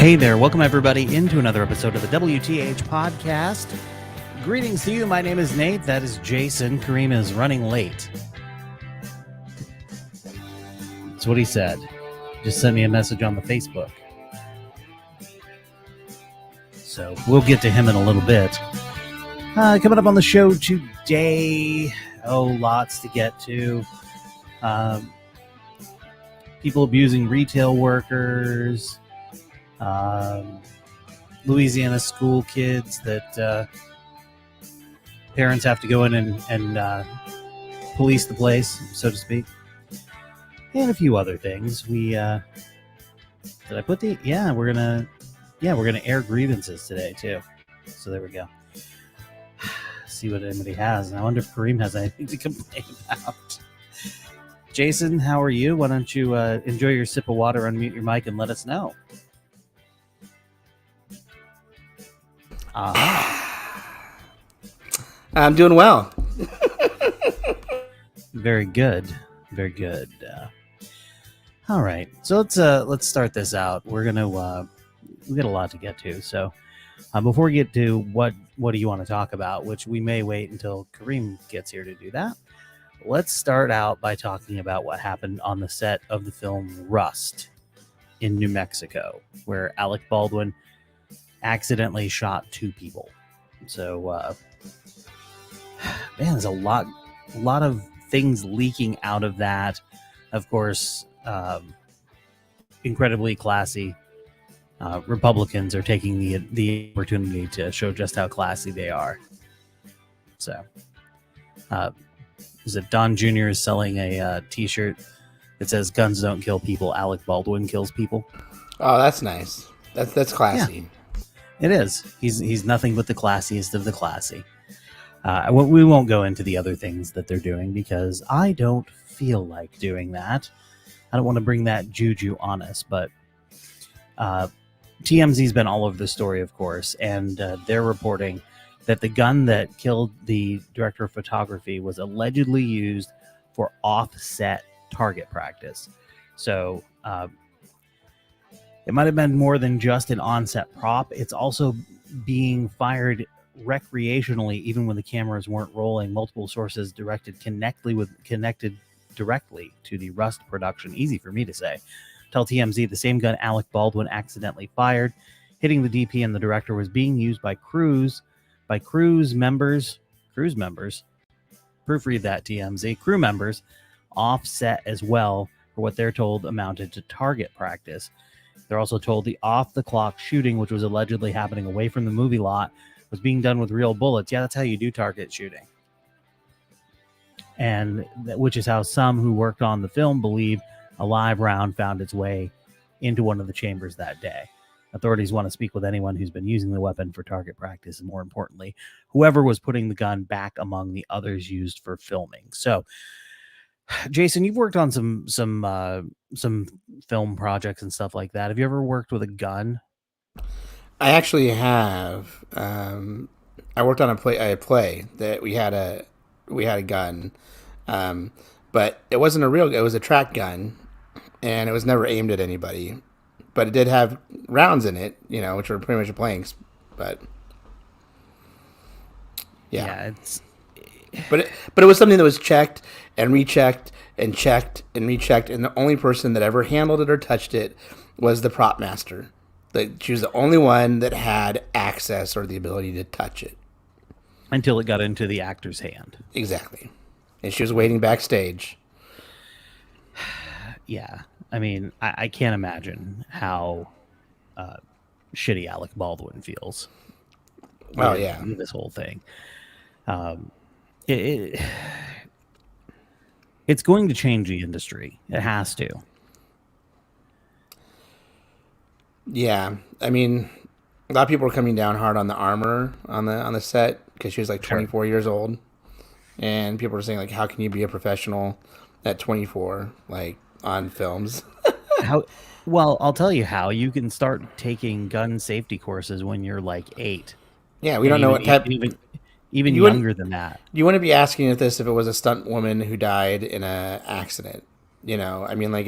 Hey there, welcome everybody into another episode of the WTH podcast. Greetings to you, my name is Nate, that is Jason. Kareem is running late. That's what he said. Just sent me a message on the Facebook. So we'll get to him in a little bit. Coming up on the show today, lots to get to. People abusing retail workers. Louisiana school kids that parents have to go in and police the place, so to speak, and a few other things. We did I put the we're gonna air grievances today too. So there we go. See what anybody has. And I wonder if Kareem has anything to complain about. Jason, how are you? Why don't you enjoy your sip of water, unmute your mic, and let us know. I'm doing well. Very good. Very good. All right. So let's start this out. We're gonna we got a lot to get to. So before we get to what do you want to talk about, which we may wait until Kareem gets here to do that. Let's start out by talking about what happened on the set of the film Rust in New Mexico, where Alec Baldwin accidentally shot two people. So, man, there's a lot of things leaking out of that. Of course, incredibly classy. Republicans are taking the opportunity to show just how classy they are. So, is it Don Jr. is selling a T-shirt that says "Guns don't kill people. Alec Baldwin kills people." Oh, that's nice. That's classy. Yeah. It is. He's nothing but the classiest of the classy. We won't go into the other things that they're doing because I don't feel like doing that. I don't want to bring that juju on us, but TMZ's been all over the story, of course, and they're reporting that the gun that killed the director of photography was allegedly used for offset target practice. So it might have been more than just an on-set prop. It's also being fired recreationally, even when the cameras weren't rolling. Multiple sources connected directly to the Rust production. Easy for me to say. Tell TMZ the same gun Alec Baldwin accidentally fired, hitting the DP and the director, was being used by crew members. Proofread that, TMZ. Crew members offset as well for what they're told amounted to target practice. They're also told the off-the-clock shooting, which was allegedly happening away from the movie lot, was being done with real bullets. Yeah, that's how you do target shooting. And which is how some who worked on the film believe a live round found its way into one of the chambers that day. Authorities want to speak with anyone who's been using the weapon for target practice, and more importantly, whoever was putting the gun back among the others used for filming. So, Jason, you've worked on some film projects and stuff like that. Have you ever worked with a gun? I actually have. I worked on a play that we had a gun, but it wasn't a real. It was a track gun, and it was never aimed at anybody. But it did have rounds in it, which were pretty much blanks. But yeah it's. But it was something that was checked and rechecked and checked and rechecked, and the only person that ever handled it or touched it was the prop master. She was the only one that had access or the ability to touch it. Until it got into the actor's hand. Exactly. And she was waiting backstage. Yeah. I mean, I can't imagine how shitty Alec Baldwin feels. Well, yeah. This whole thing. It's going to change the industry. It has to. Yeah, I mean, a lot of people are coming down hard on the armor on the set because she was like 24 years old, and people are saying like, how can you be a professional at 24 like on films? Well, I'll tell you how. You can start taking gun safety courses when you're like 8. Yeah, we don't know what type. Even younger than that. You wouldn't be asking if it was a stunt woman who died in an accident. I mean, like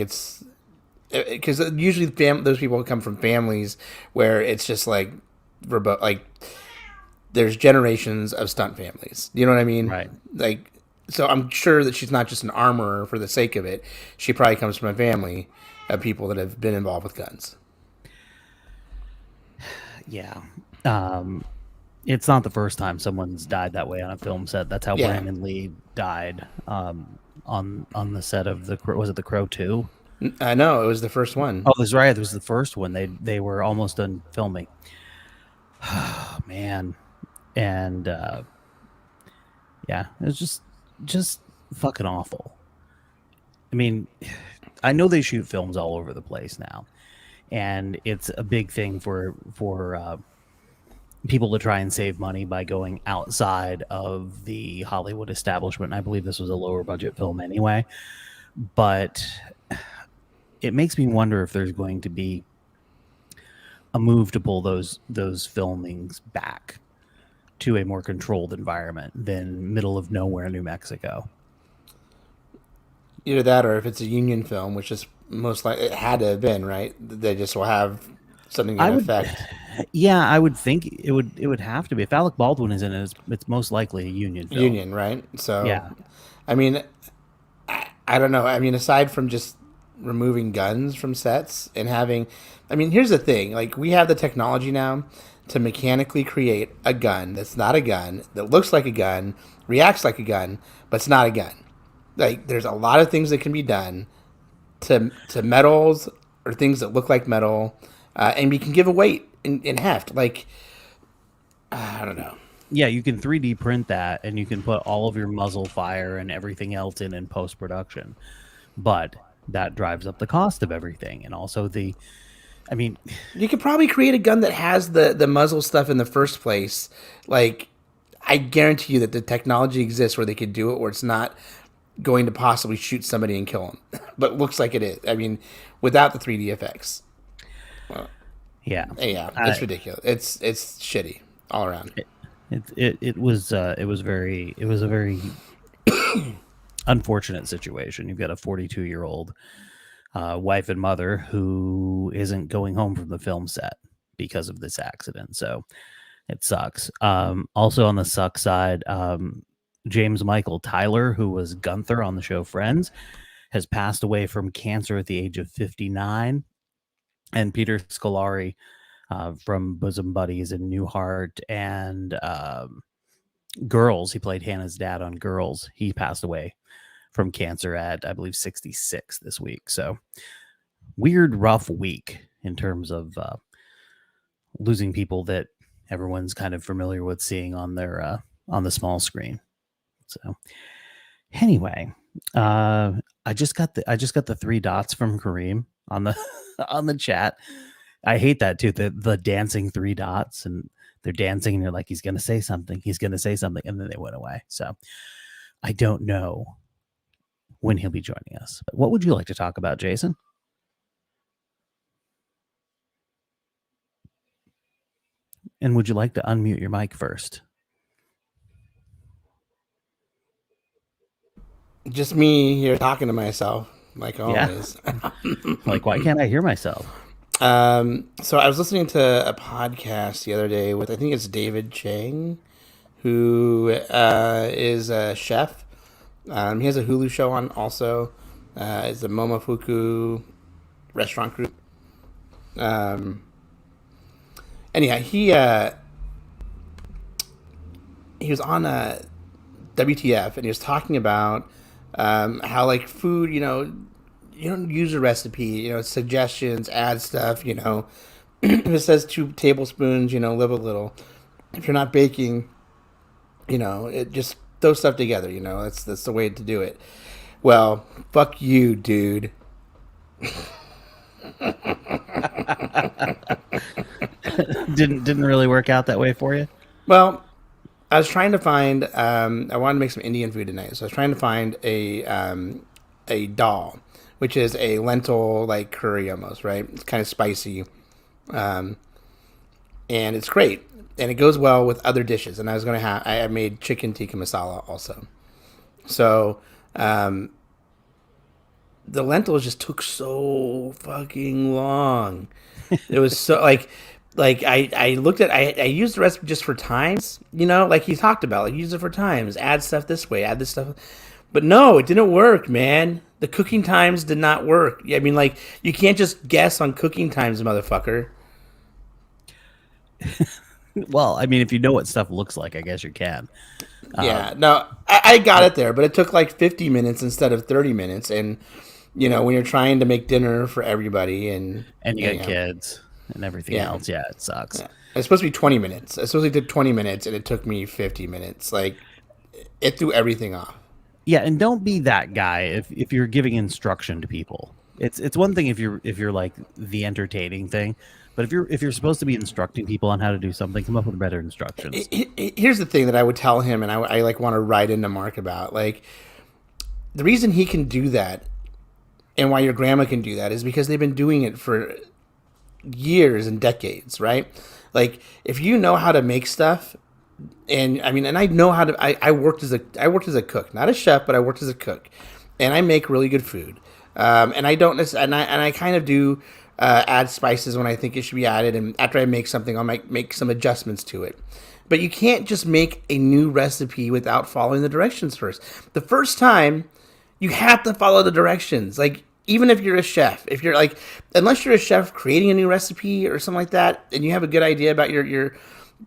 because usually those people come from families where it's just like like there's generations of stunt families. You know what I mean? Right. Like, so I'm sure that she's not just an armorer for the sake of it. She probably comes from a family of people that have been involved with guns. Yeah. It's not the first time someone's died that way on a film set. That's how Yeah. Brandon Lee died on the set of was it The Crow 2? No, it was the first one. Oh, that's right. It was the first one. They were almost done filming. Oh, man. And yeah, it was just fucking awful. I mean, I know they shoot films all over the place now, and it's a big thing for people to try and save money by going outside of the Hollywood establishment. I believe this was a lower budget film anyway, but it makes me wonder if there's going to be a move to pull those filmings back to a more controlled environment than middle of nowhere New Mexico. Either that, or if it's a union film, which is most likely it had to have been, right? They just will have something in effect. Yeah, I would think it would have to be. If Alec Baldwin is in it, it's most likely a union film. Union, right? So Yeah. I mean, I don't know. I mean, aside from just removing guns from sets and having, I mean, here's the thing: like we have the technology now to mechanically create a gun that's not a gun, that looks like a gun, reacts like a gun, but it's not a gun. Like there's a lot of things that can be done to metals or things that look like metal, and we can give a weight in heft. Like I don't know. Yeah, you can 3D print that, and you can put all of your muzzle fire and everything else in post production, but that drives up the cost of everything, and also I mean, you could probably create a gun that has the muzzle stuff in the first place. Like I guarantee you that the technology exists where they could do it, where it's not going to possibly shoot somebody and kill them, but looks like it is. I mean, without the 3D effects. Well, yeah, it's ridiculous. It's shitty all around. It was a very unfortunate situation. You've got a 42-year-old wife and mother who isn't going home from the film set because of this accident. So it sucks. Also on the suck side, James Michael Tyler, who was Gunther on the show Friends, has passed away from cancer at the age of 59. And Peter Scolari from Bosom Buddies and Newhart and Girls, he played Hannah's dad on Girls. He passed away from cancer at, I believe, 66 this week. So weird, rough week in terms of losing people that everyone's kind of familiar with seeing on their on the small screen. So anyway, I just got the 3 dots from Kareem on the on the chat. I hate that too. The dancing 3 dots, and they're dancing and they're like, he's gonna say something, and then they went away. So I don't know when he'll be joining us. But what would you like to talk about, Jason? And would you like to unmute your mic first? Just me here talking to myself, like always. Yeah. Like, why can't I hear myself? So I was listening to a podcast the other day with, I think it's David Chang, who is a chef. He has a Hulu show on also. It's the Momofuku restaurant group. Anyhow, he was on WTF, and he was talking about how, like, food, you don't use a recipe, suggestions, add stuff, if it says 2 tablespoons, live a little. If you're not baking, it just throw stuff together, that's the way to do it. Well, fuck you, dude. Didn't really work out that way for you? Well, I was trying to find. I wanted to make some Indian food tonight, so I was trying to find a dal, which is a lentil like curry almost, right? It's kind of spicy, and it's great, and it goes well with other dishes. And I made chicken tikka masala also. So the lentils just took so fucking long. It was so like I looked at I used the recipe just for times, like he talked about, like use it for times, add stuff this way, add this stuff. But no, it didn't work, man. The cooking times did not work. I mean, like you can't just guess on cooking times, motherfucker. Well, I mean, if you know what stuff looks like, I guess you can. Yeah, no, I got it there, but it took like 50 minutes instead of 30 minutes. And, when you're trying to make dinner for everybody And you got kids and everything else, yeah, it sucks. Yeah. It's supposed to be 20 minutes. It's supposed to take 20 minutes, and it took me 50 minutes. Like, it threw everything off. Yeah, and don't be that guy if you're giving instruction to people. It's one thing if you're like the entertaining thing, but if you're supposed to be instructing people on how to do something, come up with better instructions. Here's the thing that I would tell him, and I like want to write into Mark about. Like, the reason he can do that and why your grandma can do that is because they've been doing it for years and decades, right? Like, if you know how to make stuff, and I mean, and I know how to. I worked as a cook, not a chef, but I worked as a cook, and I make really good food. And I don't and I kind of do add spices when I think it should be added, and after I make something, I'll make some adjustments to it. But you can't just make a new recipe without following the directions first. The first time, you have to follow the directions. Like, even if you're a chef, if you're like, unless you're a chef creating a new recipe or something like that, and you have a good idea about your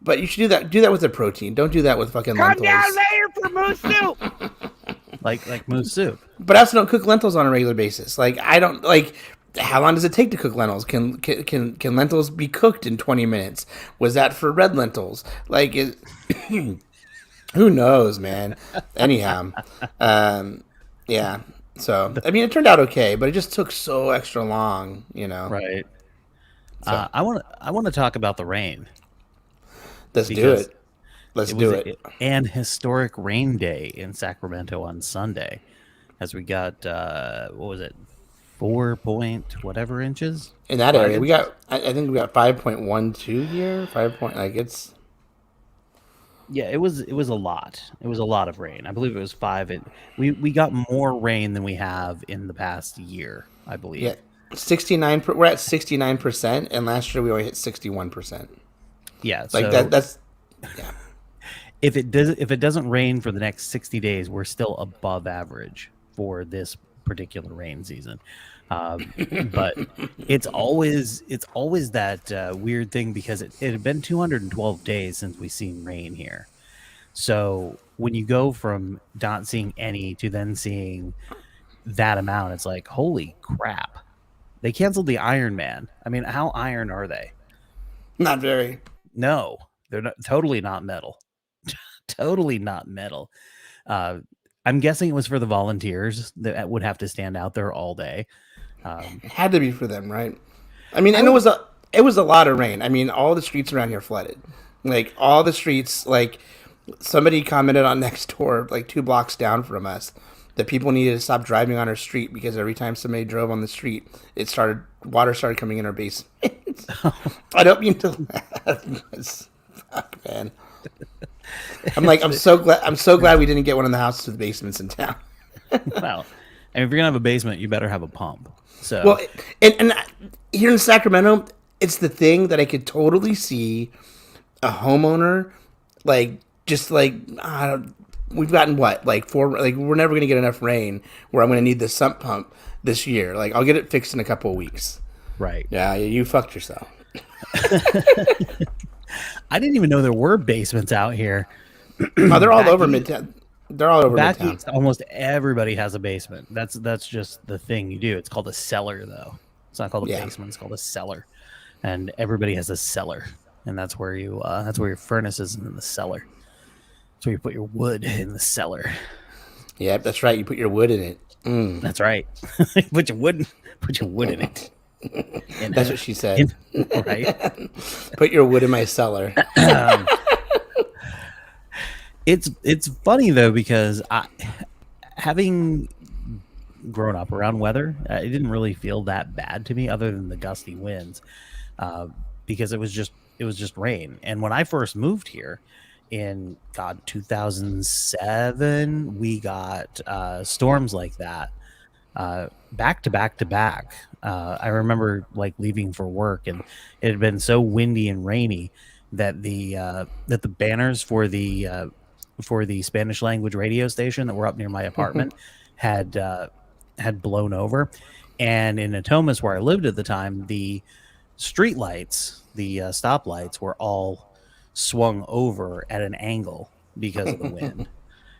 but you should do that with the protein. Don't do that with fucking lentils. Come down later for moose soup. like moose soup. But I also don't cook lentils on a regular basis. Like, I don't like. How long does it take to cook lentils? Can lentils be cooked in 20 minutes? Was that for red lentils? Like, who knows, man? Anyhow, yeah. So I mean, it turned out okay, but it just took so extra long, Right. So. I want to talk about the rain. Let's do it. Let's do it. An historic rain day in Sacramento on Sunday, as we got what was it, 4 point whatever inches in that area. We got, I think we got 5.12 here. 5 point, like it's. Yeah, it was a lot. It was a lot of rain. I believe it was 5. We got more rain than we have in the past year, I believe. Yeah, 69. We're at 69%, and last year we only hit 61%. Yeah, like so that's yeah. If it doesn't rain for the next 60 days, we're still above average for this particular rain season. But it's always that weird thing because it had been 212 days since we've seen rain here. So when you go from not seeing any to then seeing that amount, it's like, holy crap. They canceled the Iron Man. I mean, how iron are they? Not very. No, they're not, totally not metal. Totally not metal. I'm guessing it was for the volunteers that would have to stand out there all day. Had to be for them, right? I mean, and it was a lot of rain. I mean, all the streets around here flooded. Like, all the streets, like, somebody commented on next door, like 2 blocks down from us, that people needed to stop driving on our street because every time somebody drove on the street, water started coming in our basement. I don't mean to laugh. Fuck, man. I'm so glad we didn't get one of the houses with basements in town. Well, and if you're gonna have a basement, you better have a pump. So well, and here in Sacramento, it's the thing that I could totally see a homeowner like just like we've gotten what like 4 like we're never gonna get enough rain where I'm gonna need the sump pump this year. Like, I'll get it fixed in a couple of weeks. Right. Yeah, you fucked yourself. I didn't even know there were basements out here. Oh, they're all over Midtown. They're all over Back Midtown. east, almost everybody has a basement. That's just the thing you do. It's called a cellar, though. It's not called a basement. It's called a cellar, and everybody has a cellar, and that's where your furnace is in the cellar. That's where you put your wood in the cellar. Yeah, that's right. You put your wood in it. Mm. That's right. Put your wood in it. That's what she said. Right. Put your wood in my cellar. It's funny though because having grown up around weather, it didn't really feel that bad to me, other than the gusty winds, because it was just rain. And when I first moved here in 2007, we got storms like that back to back to back. I remember like leaving for work, and it had been so windy and rainy that the banners for the Spanish language radio station that were up near my apartment had blown over. And in Natomas, where I lived at the time, the street lights, the stoplights, were all swung over at an angle because of the wind.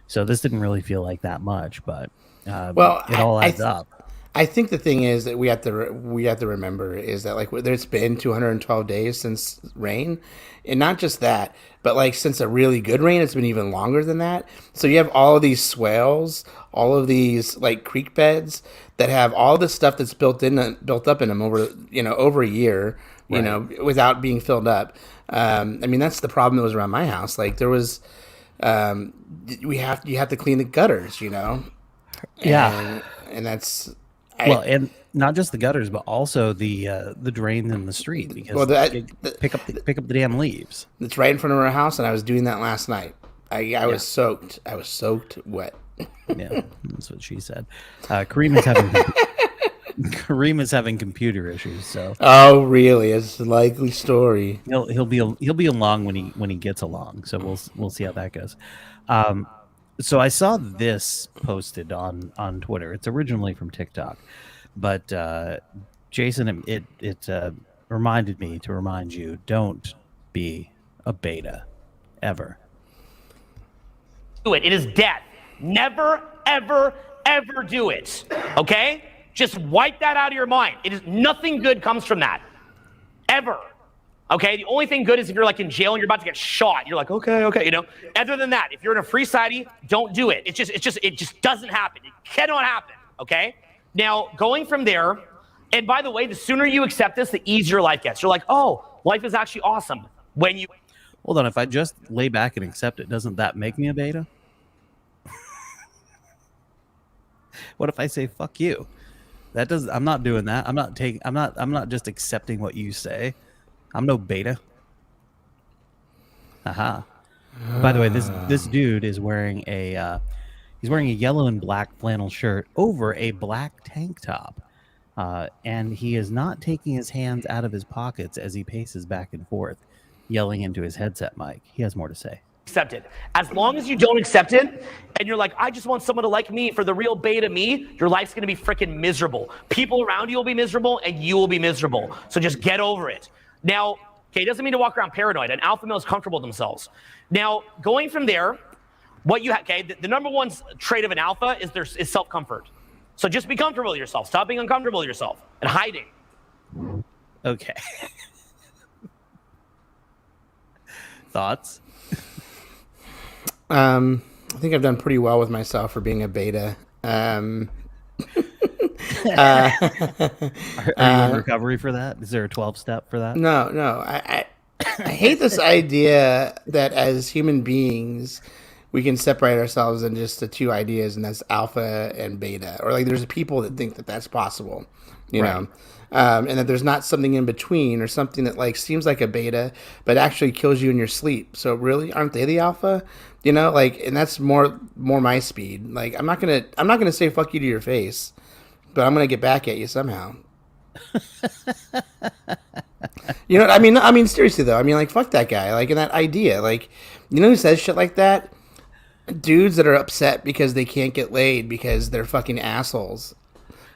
So this didn't really feel like that much, but Well, it all adds up. I think the thing is that we have to remember is that like there's been 212 days since rain, and not just that, but like since a really good rain, it's been even longer than that. So you have all of these swales, all of these like creek beds that have all this stuff that's built up in them over a year, without being filled up. I mean that's the problem that was around my house. Like there was, you have to clean the gutters, Yeah. and that's. And not just the gutters, but also the drains in the street because pick up the damn leaves. It's right in front of our house, and I was doing that last night. I was soaked. I was soaked wet. Yeah, that's what she said. Kareem is having computer issues, so. Oh, really? It's a likely story. He'll be along when he gets along, so we'll see how that goes. So I saw this posted on Twitter. It's originally from TikTok, but Jason, it reminded me to remind you: don't be a beta, ever. Do it. It is death. Never, ever, ever do it. Okay? Just wipe that out of your mind. It is nothing good comes from that. Ever. Okay, the only thing good is if you're like in jail and you're about to get shot. You're like, okay. Other than that, if you're in a free society, don't do it. It just doesn't happen. It cannot happen. Okay. Now going from there, and by the way, the sooner you accept this, the easier life gets. You're like, oh, life is actually awesome. When you hold on, if I just lay back and accept it, doesn't that make me a beta? What if I say fuck you? That does. I'm not doing that. I'm not just accepting what you say. I'm no beta. Aha. By the way, this dude is wearing he's wearing a yellow and black flannel shirt over a black tank top. And he is not taking his hands out of his pockets as he paces back and forth, yelling into his headset mic. He has more to say. Accept it. As long as you don't accept it and you're like, I just want someone to like me for the real beta me, your life's going to be freaking miserable. People around you will be miserable and you will be miserable. So just get over it. Now, okay, it doesn't mean to walk around paranoid. An alpha male is comfortable with themselves. Now, going from there, what you have, okay, the number one trait of an alpha is self-comfort. So just be comfortable with yourself. Stop being uncomfortable with yourself and hiding. Okay. Thoughts? I think I've done pretty well with myself for being a beta. Are you in recovery for that? Is there a 12-step for that? No. I hate this idea that as human beings, we can separate ourselves into just the two ideas, and that's alpha and beta. Or like there's people that think that that's possible, you know? And that there's not something in between or something that like seems like a beta, but actually kills you in your sleep. So really, aren't they the alpha? You know, like, and that's more my speed. Like, I'm not gonna say fuck you to your face, but I'm gonna get back at you somehow. You know what I mean? I mean, seriously though. I mean, like, fuck that guy. Like, in that idea, like, you know who says shit like that? Dudes that are upset because they can't get laid because they're fucking assholes.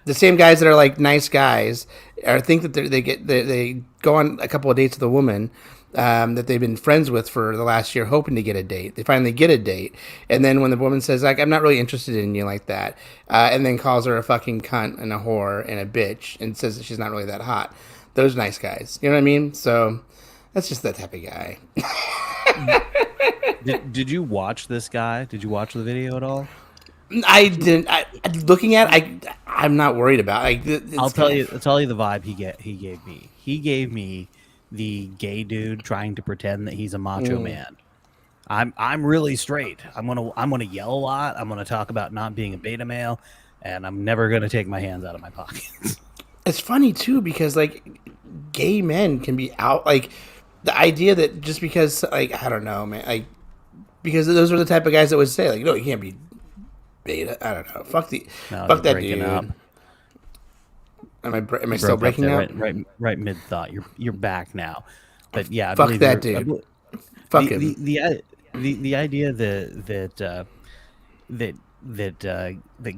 The same guys that are like nice guys or think that they go on a couple of dates with a woman that they've been friends with for the last year, hoping to get a date. They finally get a date, and then when the woman says like, "I'm not really interested in you like that," and then calls her a fucking cunt and a whore and a bitch and says that she's not really that hot. Those nice guys, you know what I mean? So that's just that type of guy. Did you watch this guy? Did you watch the video at all? I didn't. Looking at, I'm not worried about. I'll tell you the vibe he gave me. He gave me the gay dude trying to pretend that he's a macho man. I'm really straight. I'm gonna yell a lot. I'm gonna talk about not being a beta male, and I'm never gonna take my hands out of my pockets. It's funny too because like gay men can be out. Like the idea that just because like I don't know, man. Like because those are the type of guys that would say like, no, you can't be beta. I don't know. Fuck that dude. Am I You still broke up breaking there, up? right mid thought. You're back now, but yeah, I Fuck believe that you're, dude. Fuck the him. the idea that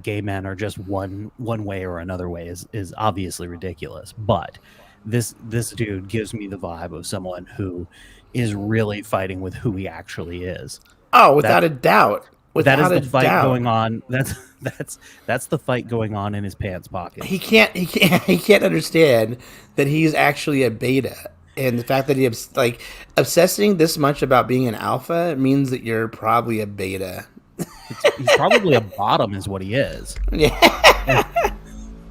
gay men are just one way or another way is obviously ridiculous. But this dude gives me the vibe of someone who is really fighting with who he actually is. Oh, without That a doubt. that is Without a the fight doubt. going on. That's the fight going on in his pants He pockets. can't he can't understand that he's actually a beta. And the fact that obsessing this much about being an alpha means that you're probably a beta. He's probably a bottom, is what he is. Yeah.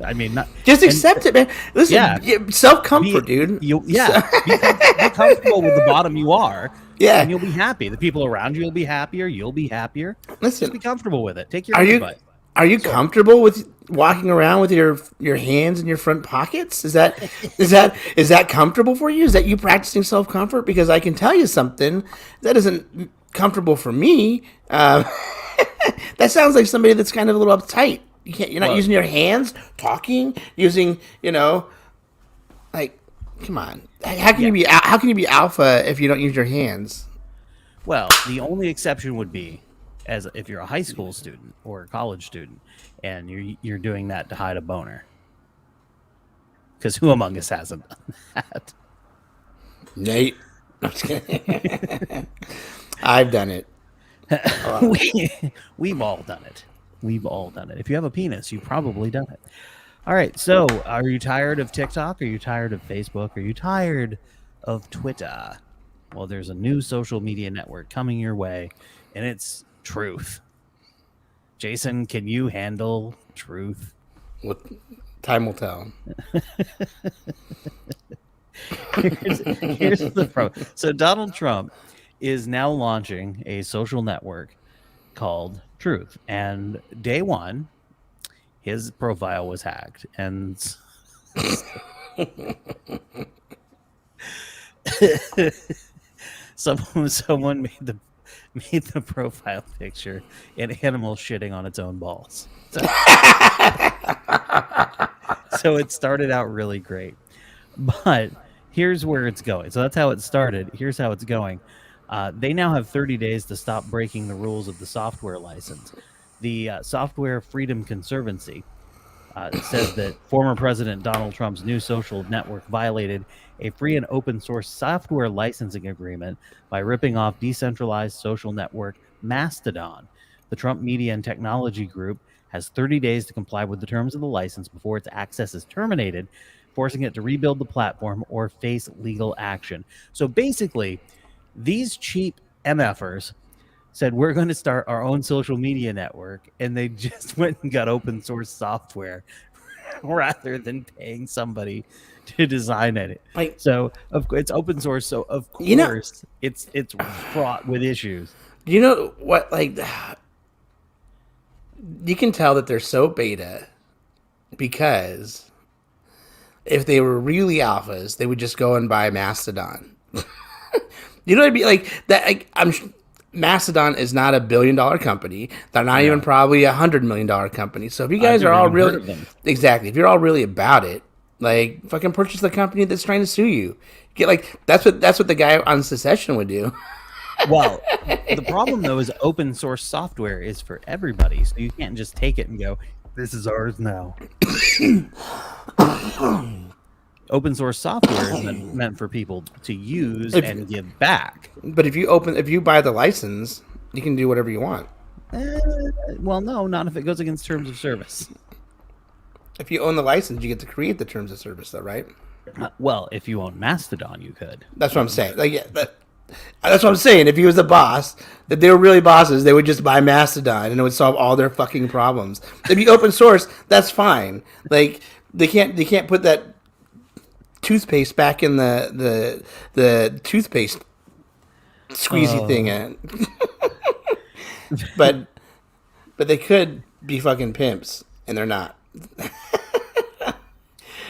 I mean, not, Just and accept it, man. Listen, yeah, self comfort, dude. be comfortable with the bottom you are, Yeah. and you'll be happy. The people around you will be happier. You'll be happier. Listen, Just be comfortable with it. Take your are own you advice. are you comfortable with walking around with your hands in your front pockets? Is that comfortable for you? Is that you practicing self comfort? Because I can tell you something that isn't comfortable for me. That sounds like somebody that's kind of a little uptight. You're not using your hands, talking, using like, come on. How can you be alpha if you don't use your hands? Well, the only exception would be as if you're a high school student or a college student, and you're doing that to hide a boner. Because who among us hasn't done that? Nate, I'm just kidding. I've done it. We've all done it. We've all done it. If you have a penis, you've probably done it. All right. So, are you tired of TikTok? Are you tired of Facebook? Are you tired of Twitter? Well, there's a new social media network coming your way, and it's Truth. Jason, can you handle Truth? Time will tell. Here's the problem. So, Donald Trump is now launching a social network called Truth, and day one his profile was hacked, and someone made the profile picture an animal shitting on its own balls. So it started out really great, but here's where it's going. So that's how it started. Here's how it's going. They now have 30 days to stop breaking the rules of the software license. The Software Freedom Conservancy says that former President Donald Trump's new social network violated a free and open source software licensing agreement by ripping off decentralized social network Mastodon. The Trump Media and Technology Group has 30 days to comply with the terms of the license before its access is terminated, forcing it to rebuild the platform or face legal action. So basically, these cheap MFers said, we're going to start our own social media network, and they just went and got open source software rather than paying somebody to design it. So it's open source, so of course it's fraught with issues. You know what? You can tell that they're so beta because if they were really alphas, they would just go and buy Mastodon. You know what I mean? Like that. Mastodon is not $1 billion company. They're not even probably $100 million company. So if you guys are all really if you're all really about it, like fucking purchase the company that's trying to sue you. That's what the guy on Secession would do. Well, the problem though is open source software is for everybody, so you can't just take it and go, "This is ours now." Open source software is meant for people to use and give back. But if you buy the license, you can do whatever you want. Well, no, not if it goes against terms of service. If you own the license, you get to create the terms of service, though, right? Well, if you own Mastodon, you could. That's what I'm saying. That's what I'm saying. If he was the boss, if they were really bosses, they would just buy Mastodon and it would solve all their fucking problems. If you open source, that's fine. Like they can't put that toothpaste back in the toothpaste squeezy thing in. but they could be fucking pimps, and they're not.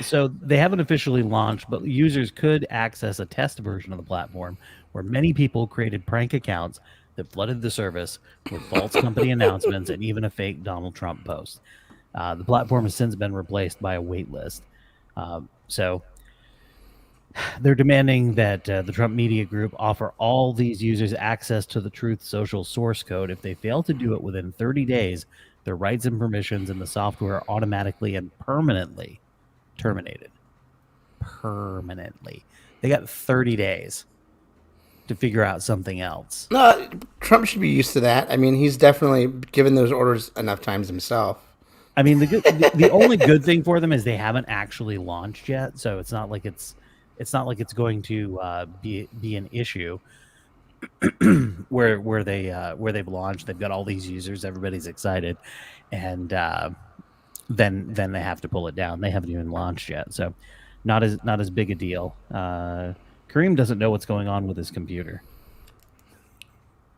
So they haven't officially launched, but users could access a test version of the platform where many people created prank accounts that flooded the service with false company announcements and even a fake Donald Trump post. The platform has since been replaced by a wait list. So they're demanding that the Trump Media Group offer all these users access to the Truth Social source code. If they fail to do it within 30 days, their rights and permissions in the software are automatically and permanently terminated. Permanently. They got 30 days to figure out something else. No, Trump should be used to that. I mean, he's definitely given those orders enough times himself. I mean, the only good thing for them is they haven't actually launched yet, so it's not like it's going to be an issue where they've launched. They've got all these users, everybody's excited, and then they have to pull it down. They haven't even launched yet, so not as big a deal. Kareem doesn't know what's going on with his computer.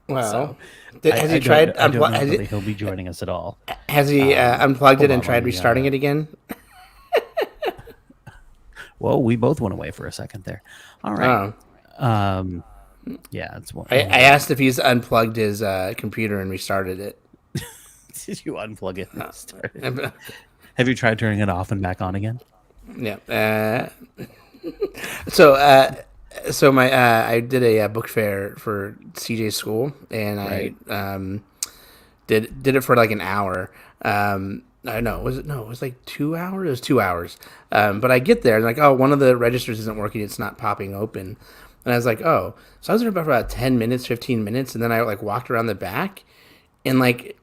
Well, So, has he tried? I don't know whether he'll be joining us at all. Has he unplugged it hold and on, tried let me, restarting it again? Well, we both went away for a second there. All right. Yeah, it's one. I asked if he's unplugged his computer and restarted it. Did you unplug it and restart it? Have you tried turning it off and back on again? Yeah. So my I did a book fair for CJ's school, and Right. I did it for like an hour. I know, was it? No, it was like 2 hours. It was 2 hours. But I get there and like, oh, one of the registers isn't working. It's not popping open. And I was like, oh. So I was there for about 10 minutes, 15 minutes, and then I like walked around the back, and like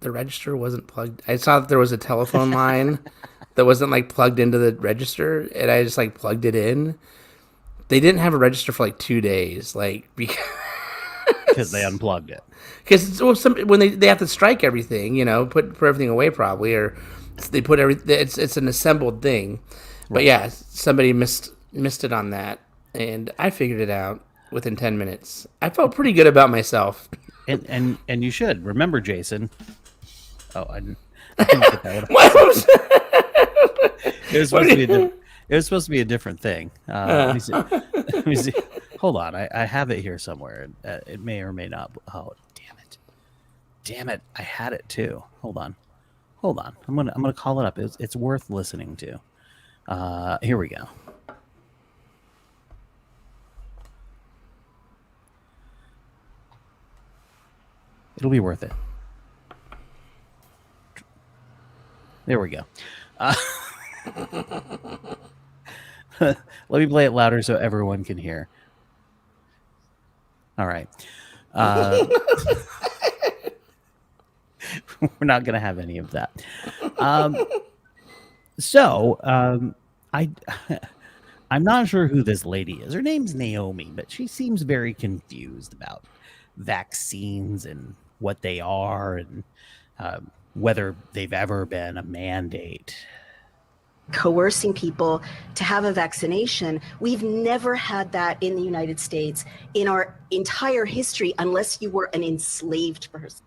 the register wasn't plugged. I saw that there was a telephone line that wasn't like plugged into the register, and I just like plugged it in. They didn't have a register for like 2 days, like Because they unplugged it. because when they have to strike everything, put everything away probably, or they put it's an assembled thing. But yeah, somebody missed it on that, and I figured it out within 10 minutes. I felt pretty good about myself. And you should remember, Jason. Oh, I didn't get that one. What was It was supposed to be a different thing. Let me see. Let me see. Hold on, I have it here somewhere. It may or may not. Oh, damn it! I had it too. Hold on. I'm gonna call it up. It's worth listening to. Here we go. It'll be worth it. There we go. Let me play it louder so everyone can hear. All right. We're not going to have any of that. I'm not sure who this lady is. Her name's Naomi, but she seems very confused about vaccines and what they are and whether they've ever been a mandate. Coercing people to have a vaccination. We've never had that in the United States in our entire history, unless you were an enslaved person.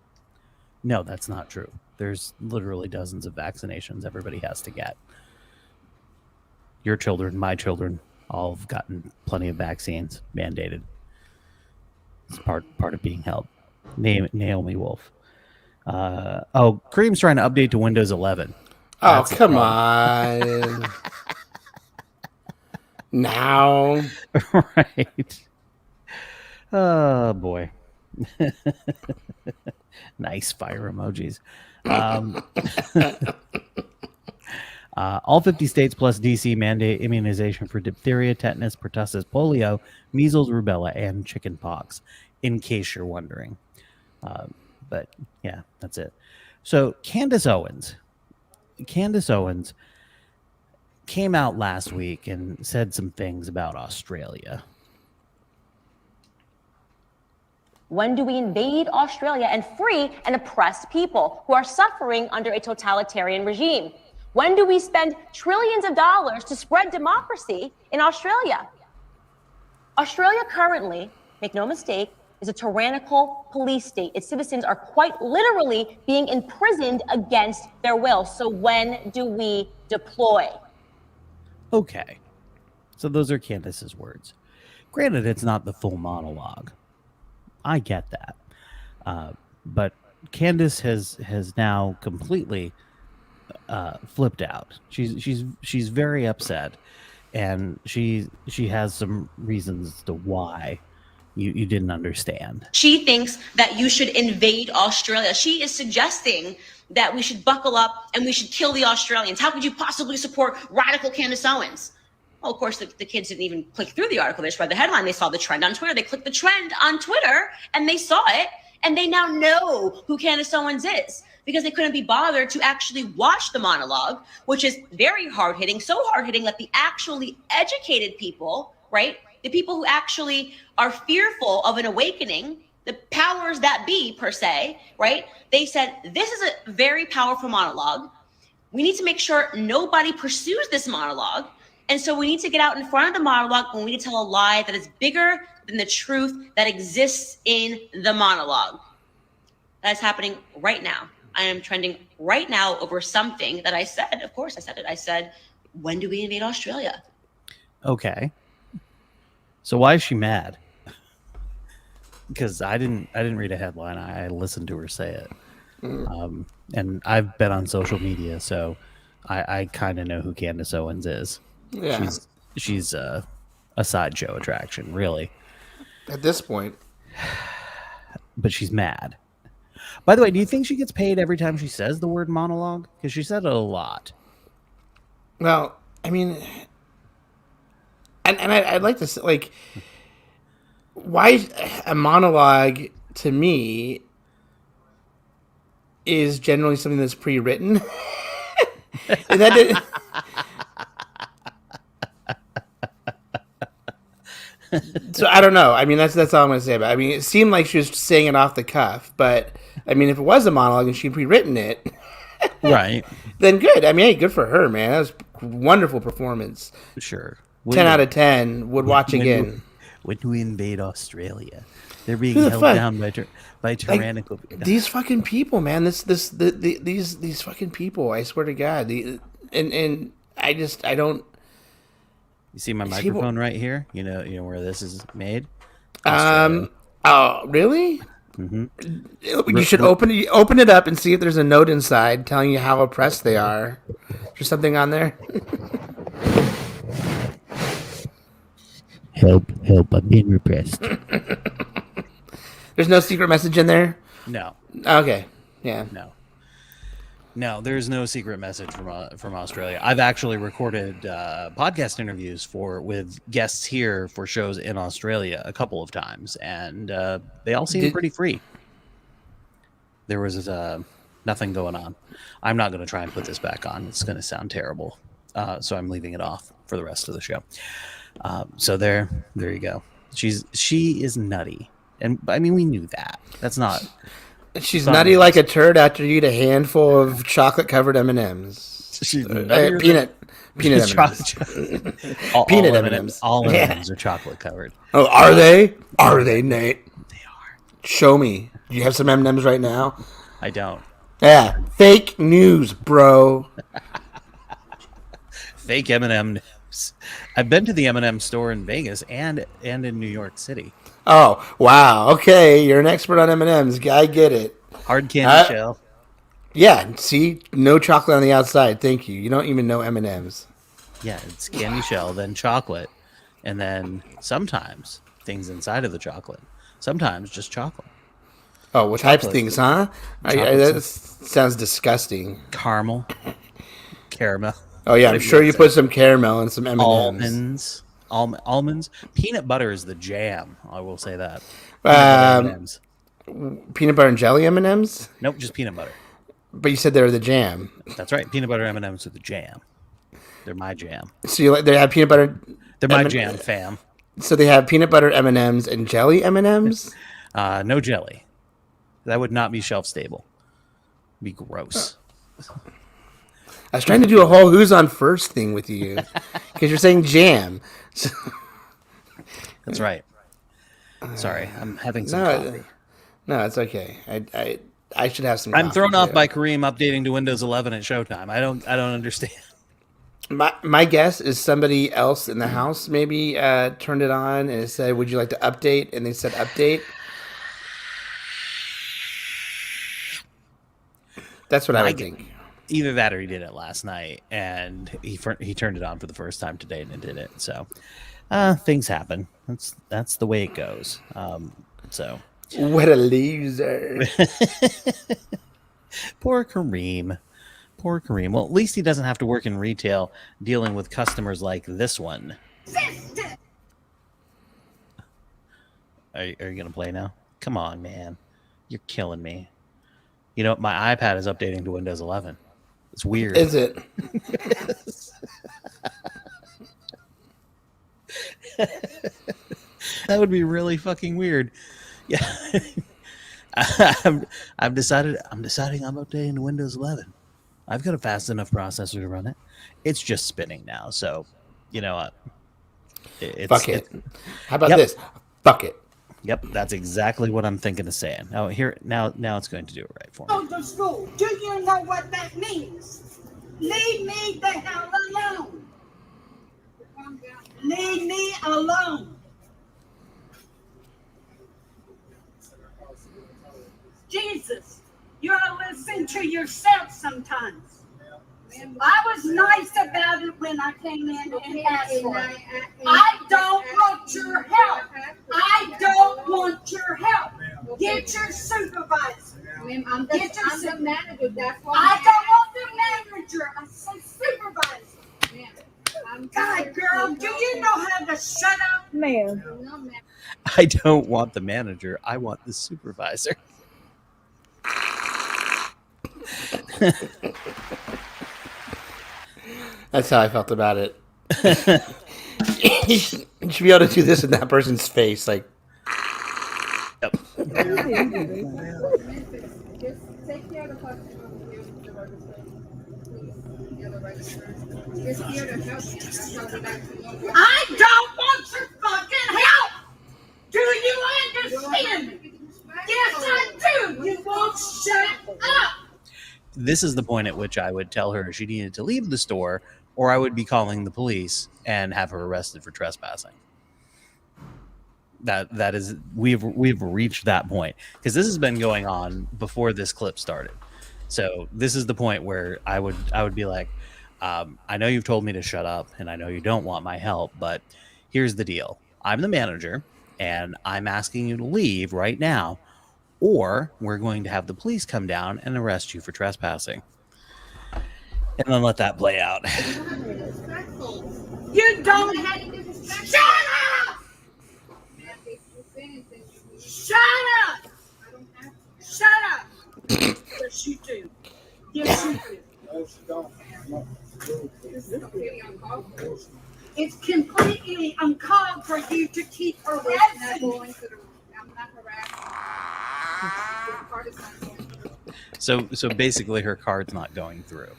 No, that's not true. There's literally dozens of vaccinations everybody has to get. Your children, my children, all have gotten plenty of vaccines mandated. It's part of being held. Naomi Wolf. Kareem's trying to update to Windows 11. Oh, come on. Now. Right. Oh, boy. Nice fire emojis. All 50 states plus DC mandate immunization for diphtheria, tetanus, pertussis, polio, measles, rubella, and chickenpox, in case you're wondering. But, yeah, that's it. So, Candice Owens came out last week and said some things about Australia. When do we invade Australia and free and oppress people who are suffering under a totalitarian regime? When do we spend trillions of dollars to spread democracy in Australia? Australia currently, make no mistake, is a tyrannical police state. Its citizens are quite literally being imprisoned against their will. So when do we deploy? Okay. So those are Candice's words. Granted, it's not the full monologue. I get that. But Candice has now completely flipped out. She's very upset, and she has some reasons as to why you didn't understand. She thinks that you should invade Australia. She is suggesting that we should buckle up and we should kill the Australians. How could you possibly support radical Candice Owens? Well, of course, the kids didn't even click through the article. They just read the headline. They saw the trend on Twitter. They clicked the trend on Twitter and they saw it. And they now know who Candice Owens is because they couldn't be bothered to actually watch the monologue, which is very hard-hitting, so hard-hitting that the actually educated people, right, the people who actually are fearful of an awakening, the powers that be, per se, right, they said, this is a very powerful monologue. We need to make sure nobody pursues this monologue. And so we need to get out in front of the monologue and we need to tell a lie that is bigger than the truth that exists in the monologue. That is happening right now. I am trending right now over something that I said. Of course, I said it. I said, when do we invade Australia? Okay. So why is she mad? Because I didn't read a headline. I listened to her say it. And I've been on social media, so I kind of know who Candice Owens is. Yeah. She's a sideshow attraction, really. At this point. But she's mad. By the way, do you think she gets paid every time she says the word monologue? Because she said it a lot. Well, I mean, and I'd like to say, like, why a monologue to me is generally something that's pre-written. And that did, so I don't know. I mean, that's all I'm going to say about it. I mean, it seemed like she was saying it off the cuff, but I mean, if it was a monologue and she'd pre-written it, right, then good. I mean, hey, good for her, man. That was a wonderful performance. Sure. 10 out of 10 would watch again. When we invade Australia, they're being held down by tyrannical. These fucking people, man. These fucking people. I swear to God. And I don't. You see my microphone right here? You know where this is made? Oh, really? Mm-hmm. You should open it up and see if there's a note inside telling you how oppressed they are. There's something on there. Help, I'm being repressed. There's no secret message in there? No. Okay. Yeah. No, there's no secret message from Australia. I've actually recorded podcast interviews with guests here for shows in Australia a couple of times, and they all seem pretty free. There was nothing going on. I'm not going to try and put this back on. It's going to sound terrible, so I'm leaving it off for the rest of the show. So there you go. She is nutty, and I mean we knew that. That's not. She's nutty like a turd after you eat a handful of chocolate-covered M&Ms. She's peanut M&Ms. Peanut M&Ms. All M&Ms are chocolate covered. Oh, are they? Are they, Nate? They are. Show me. Do you have some M&Ms right now? I don't. Yeah, fake news, bro. Fake M&Ms. I've been to the M&M store in Vegas and in New York City. Oh, wow. Okay, you're an expert on M&Ms. I get it. Hard candy shell. Yeah, see? No chocolate on the outside. Thank you. You don't even know M&Ms. Yeah, it's candy shell, then chocolate, and then sometimes things inside of the chocolate. Sometimes just chocolate. Oh, what types of things, huh? That sounds disgusting. Caramel. Oh, yeah, I'm sure you put some caramel and some M&Ms. Almonds. Peanut butter is the jam. I will say that. Peanut butter and jelly M&Ms? Nope, just peanut butter. But you said they were the jam. That's right. Peanut butter M&Ms are the jam. They're my jam. So they have peanut butter. They're my jam, fam. So they have peanut butter M&Ms and jelly M&Ms? No jelly. That would not be shelf stable. It'd be gross. I was trying to do a whole who's on first thing with you because you're saying jam. That's right. Sorry, I'm having some coffee. No, it's okay. I should have some coffee. I'm thrown off by Kareem updating to Windows 11 at Showtime. I don't understand. My guess is somebody else in the house maybe turned it on and it said, "Would you like to update?" And they said, "Update." That's what I would think. Either that or he did it last night, and he turned it on for the first time today and it did it. So things happen. That's the way it goes. So What a loser. poor Kareem. Poor Kareem. Well, at least he doesn't have to work in retail dealing with customers like this one. Are you going to play now? Come on, man. You're killing me. You know, my iPad is updating to Windows 11. It's weird. Is it? That would be really fucking weird. Yeah. I'm deciding I'm updating to Windows 11. I've got a fast enough processor to run it. It's just spinning now, so you know what? Fuck it. How about this? Fuck it. Yep, that's exactly what I'm thinking of saying. Oh, here now it's going to do it right for me. Go to school. Do you know what that means? Leave me the hell alone. Leave me alone. Jesus, you ought to listen to yourself sometimes. I was nice about it when I came in and asked for it. I don't want your help. I don't want your help. Get your supervisor. I'm the manager. That's why I don't want the manager. I say supervisor. I'm God, girl, do you know how to shut up? ma'am. I don't want the manager. I want the supervisor. That's how I felt about it. You should be able to do this in that person's face, like. Yep. Just take care of the customer with the register. Please, the register. Just here to help you. That's how we like to know what. I don't want your fucking help. Do you understand me? Yes, I do. You won't shut up. This is the point at which I would tell her she needed to leave the store, or I would be calling the police and have her arrested for trespassing. That is, we've reached that point, because this has been going on before this clip started. So this is the point where I would be like, I know you've told me to shut up, and I know you don't want my help, but here's the deal: I'm the manager, and I'm asking you to leave right now, or we're going to have the police come down and arrest you for trespassing. And then let that play out. You don't have to. Shut up! Shut up! Shut up! Yes, you do. Yes, you do. It's completely uncalled for you to keep harassing me. I'm not harassing. So basically her card's not going through.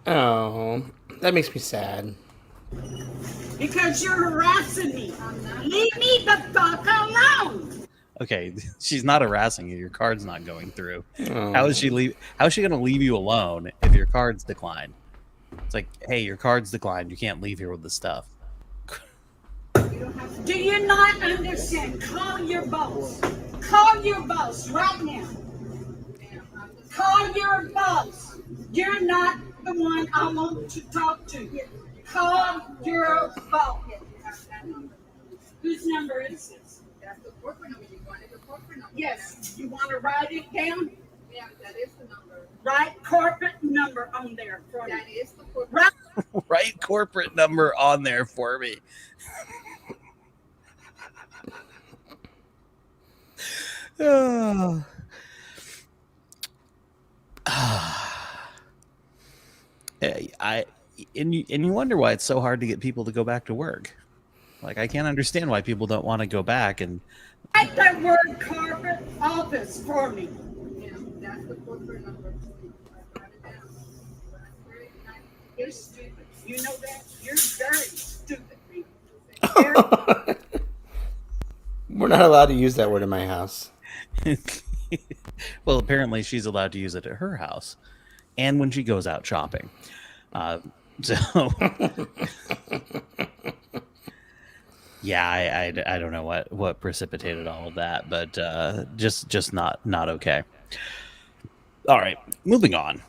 Oh, that makes me sad. Because you're harassing me. Leave me the fuck alone. Okay, she's not harassing you. Your card's not going through. Oh. How is she going to leave you alone if your card's declined? It's like, hey, your card's declined. You can't leave here with the stuff. Do you not understand? Call your boss. Call your boss right now. Call your boss. You're not the one I want to talk to. Call your boss. Whose number is this? That's the corporate number. You wanted the corporate number. Yes. You want to write it down? Yeah, that is the number. Write corporate number on there for me. That is the corporate. Right. Right corporate number on there for me. Oh. And you wonder why it's so hard to get people to go back to work. Like, I can't understand why people don't want to go back and Write that word corporate office for me. Yeah, that's the corporate number. I got it down. That's very nice. You're stupid. You know that? You're very stupid. We're not allowed to use that word in my house. well, apparently she's allowed to use it at her house and when she goes out shopping. So yeah, I don't know what precipitated all of that, but just not okay. All right, moving on.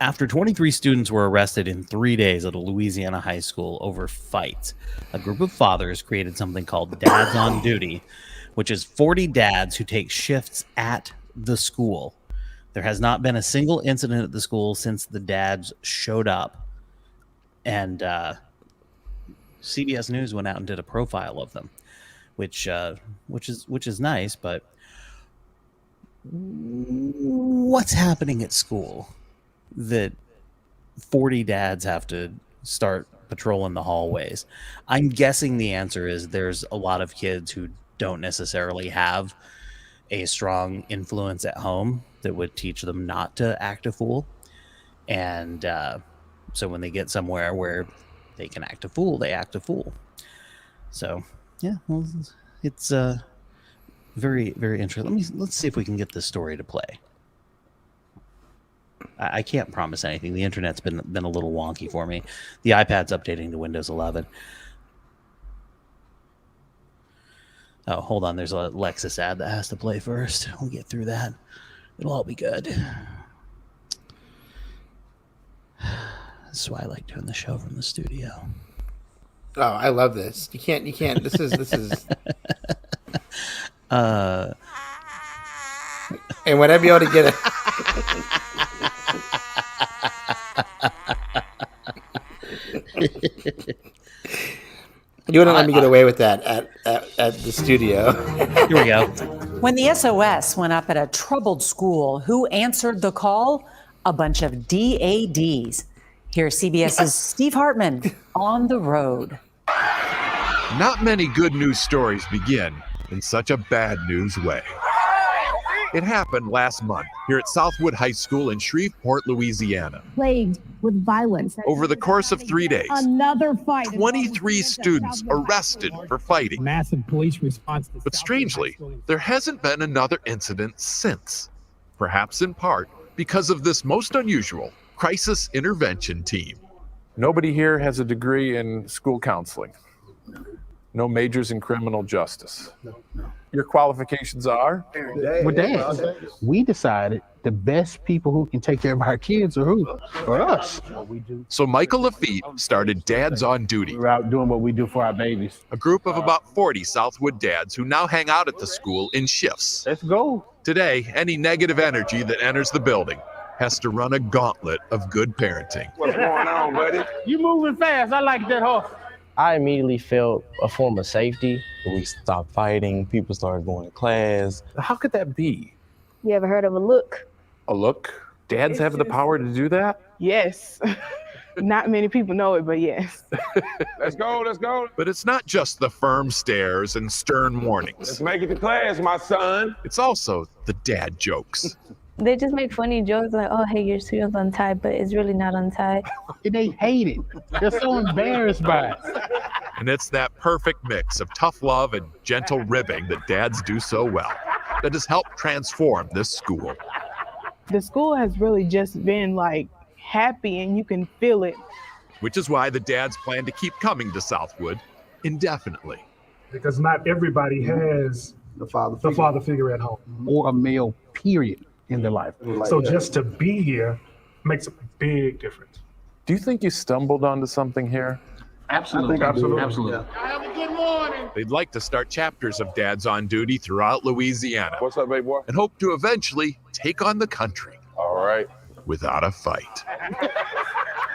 After 23 students were arrested in 3 days at a Louisiana high school over fights, a group of fathers created something called Dads on Duty, which is 40 dads who take shifts at the school. There has not been a single incident at the school since the dads showed up. And CBS News went out and did a profile of them, which is nice. But what's happening at school that 40 dads have to start patrolling the hallways? I'm guessing the answer is there's a lot of kids who don't necessarily have a strong influence at home that would teach them not to act a fool. And so when they get somewhere where they can act a fool, they act a fool. So, yeah, well, it's very, very interesting. Let's see if we can get this story to play. I can't promise anything. The internet's been a little wonky for me. The iPad's updating to Windows 11. Oh, hold on. There's a Lexus ad that has to play first. We'll get through that. It'll all be good. That's why I like doing the show from the studio. Oh, I love this. You can't. This is. And whenever you ought to get it. You wouldn't let me get away with that at the studio. Here we go. When the SOS went up at a troubled school, who answered the call? A bunch of DADs. Here's CBS's Steve Hartman on the road. Not many good news stories begin in such a bad news way. It happened last month here at Southwood High School in Shreveport, Louisiana. Plagued with violence. Over the course of 3 days, Another fight. 23 students arrested for fighting. Massive police response. But strangely, there hasn't been another incident since. Perhaps in part because of this most unusual crisis intervention team. Nobody here has a degree in school counseling. No majors in criminal justice. Your qualifications are? Well, Dad, we decided the best people who can take care of our kids are who? For us. So Michael Lafitte started Dads on Duty. We're out doing what we do for our babies. A group of about 40 Southwood dads who now hang out at the school in shifts. Let's go. Today, any negative energy that enters the building has to run a gauntlet of good parenting. What's going on, buddy? You moving fast. I like that horse. I immediately felt a form of safety. We stopped fighting. People started going to class. How could that be? You ever heard of a look? A look? Dads have the power to do that? Yes. Not many people know it, but yes. Let's go, let's go. But it's not just the firm stares and stern warnings. Let's make it to class, my son. It's also the dad jokes. They just make funny jokes like, oh, hey, your shoe's untied, but it's really not untied. They hate it. They're so embarrassed by it. And it's that perfect mix of tough love and gentle ribbing that dads do so well that has helped transform this school. The school has really just been like happy, and you can feel it. Which is why the dads plan to keep coming to Southwood indefinitely. Because not everybody has the father figure at home. Or a male, period, in their life. So just to be here makes a big difference. Do you think you stumbled onto something here? Absolutely. Absolutely. Yeah. Have a good morning. They'd like to start chapters of Dads on Duty throughout Louisiana. What's up, baby boy? And hope to eventually take on the country. All right. Without a fight.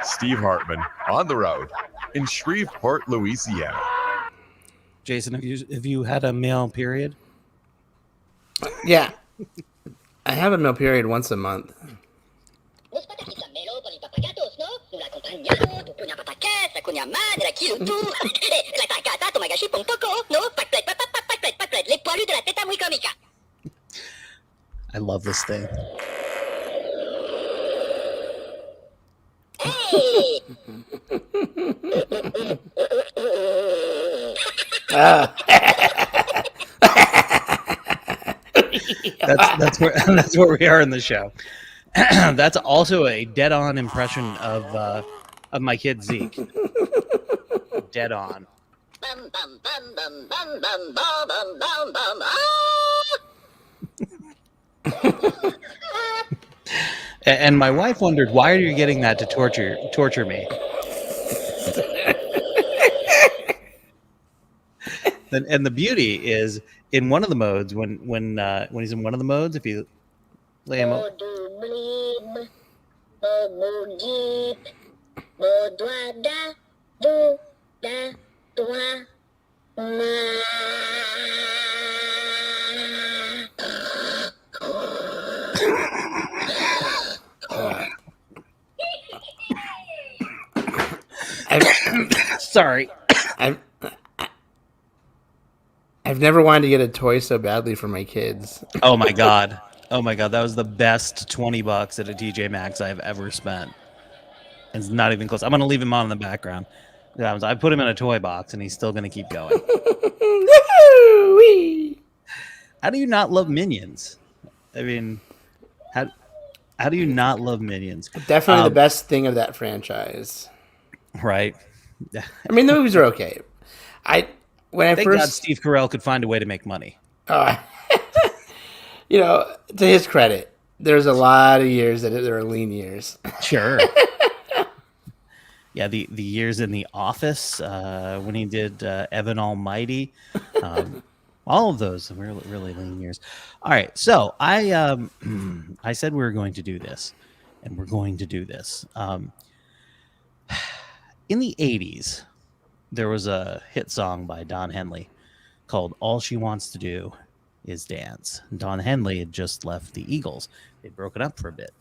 Steve Hartman on the road in Shreveport, Louisiana. Jason, have you had a male period? Yeah. I have a meal period once a month. I love this thing. That's where we are in the show. That's also a dead-on impression of my kid Zeke. Dead on. And my wife wondered, why are you getting that to torture me? And the beauty is in one of the modes when he's in one of the modes, if you lay him up. Sorry. I've never wanted to get a toy so badly for my kids. Oh my god, that was the best $20 at a TJ Maxx I've ever spent. It's not even close. I'm gonna leave him on in the background. I put him in a toy box, and he's still gonna keep going. How do you not love Minions? I mean, how do you not love Minions? Definitely the best thing of that franchise. Right. I mean, the movies are okay. Thank God Steve Carell could find a way to make money. You know, to his credit, there's a lot of years that there are lean years. Sure. Yeah, the years in The Office, when he did Evan Almighty, all of those were really lean years. All right, so I said we were going to do this, and we're going to do this. In the 80s, there was a hit song by Don Henley called All She Wants to Do Is Dance. Don Henley had just left the Eagles. They'd broken up for a bit.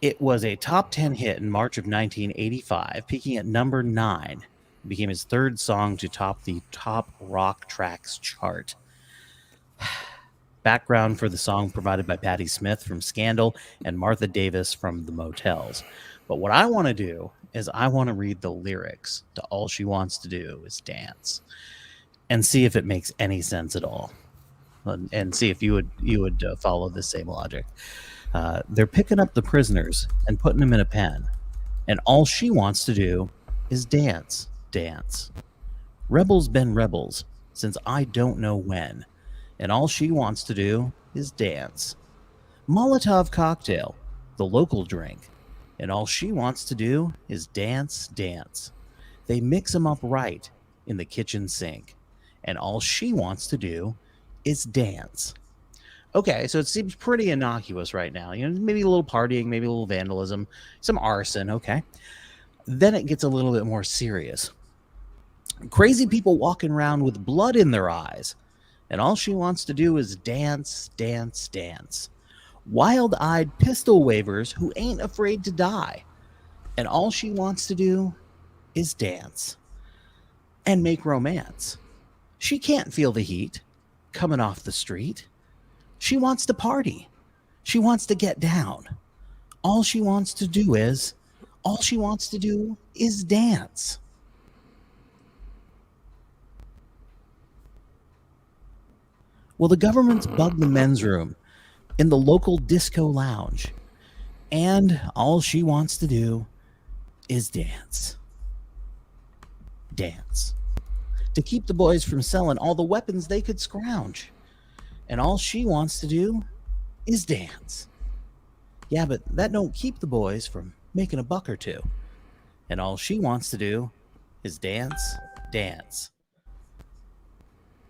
It was a top 10 hit in March of 1985, peaking at number 9. It became his third song to top the top rock tracks chart. Background for the song provided by Patti Smith from Scandal and Martha Davis from The Motels. But what I want to do is I want to read the lyrics to All She Wants to Do Is Dance and see if it makes any sense at all, and see if you would follow the same logic. They're picking up the prisoners and putting them in a pen, and all she wants to do is dance, dance. Rebels been rebels since I don't know when, and all she wants to do is dance. Molotov cocktail, the local drink, and all she wants to do is dance, dance. They mix them up right in the kitchen sink, and all she wants to do is dance. Okay, so it seems pretty innocuous right now. You know, maybe a little partying, maybe a little vandalism, some arson, okay. Then it gets a little bit more serious. Crazy people walking around with blood in their eyes, and all she wants to do is dance, dance, dance. Wild-eyed pistol wavers who ain't afraid to die, and all she wants to do is dance and make romance. She can't feel the heat coming off the street. She wants to party. She wants to get down. All she wants to do is dance. Well, the government's bugged the men's room in the local disco lounge, and all she wants to do is dance. Dance. To keep the boys from selling all the weapons they could scrounge. And all she wants to do is dance. Yeah, but that don't keep the boys from making a buck or two. And all she wants to do is dance, dance.